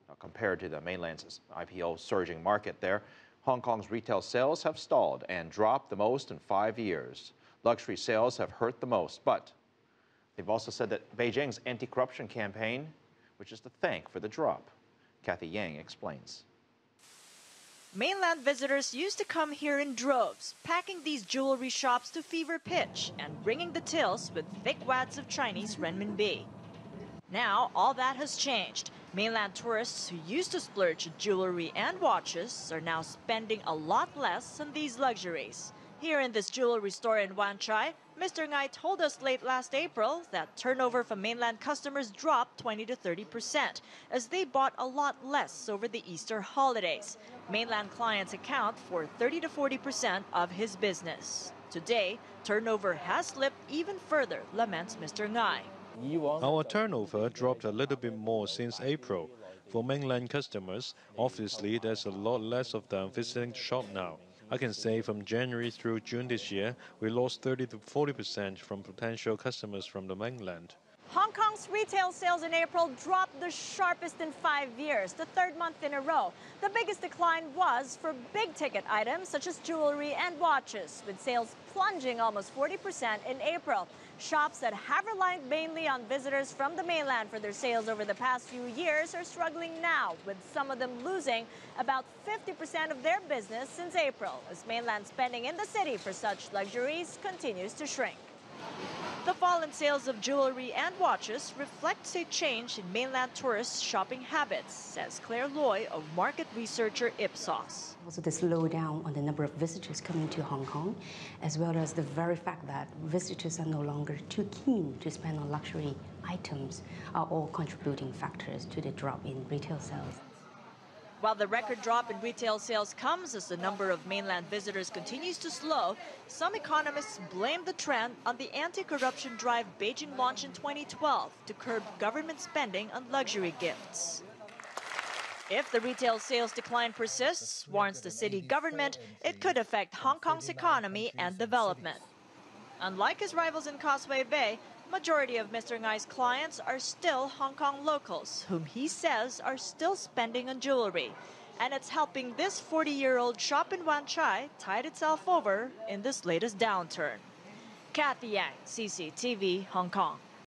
Now, compared to the mainland's IPO surging market there, Hong Kong's retail sales have stalled and dropped the most in 5 years. Luxury sales have hurt the most, but they've also said that Beijing's anti-corruption campaign, which is to thank for the drop. Cathy explains. Mainland visitors used to come here in droves, packing these jewelry shops to fever pitch and bringing the tills with thick wads of Chinese renminbi. Now, all that has changed. Mainland tourists who used to splurge on jewelry and watches are now spending a lot less on these luxuries. Here in this jewelry store in Wan Chai, Mr. Ngai told us late last April that turnover from mainland customers dropped 20 to 30% as they bought a lot less over the Easter holidays. Mainland clients account for 30 to 40% of his business. Today, turnover has slipped even further, laments Mr. Ngai. Our turnover dropped a little bit more since April. For mainland customers, obviously there's a lot less of them visiting the shop now. I can say from January through June this year, we lost 30 to 40% from potential customers from the mainland. Hong Kong's retail sales in April dropped the sharpest in 5 years, the third month in a row. The biggest decline was for big-ticket items such as jewelry and watches, with sales plunging almost 40% in April. Shops that have relied mainly on visitors from the mainland for their sales over the past few years are struggling now, with some of them losing about 50% of their business since April, as mainland spending in the city for such luxuries continues to shrink. The fall in sales of jewelry and watches reflects a change in mainland tourists' shopping habits, says Claire Loy of market researcher Ipsos. Also the slowdown on the number of visitors coming to Hong Kong, as well as the very fact that visitors are no longer too keen to spend on luxury items, are all contributing factors to the drop in retail sales. While the record drop in retail sales comes as the number of mainland visitors continues to slow, some economists blame the trend on the anti-corruption drive Beijing launched in 2012 to curb government spending on luxury gifts. If the retail sales decline persists, warns the city government, it could affect Hong Kong's economy and development. Unlike his rivals in Causeway Bay, majority of Mr. Ngai's clients are still Hong Kong locals, whom he says are still spending on jewelry. And it's helping this 40-year-old shop in Wan Chai tide itself over in this latest downturn. Cathy, cctv, Hong Kong.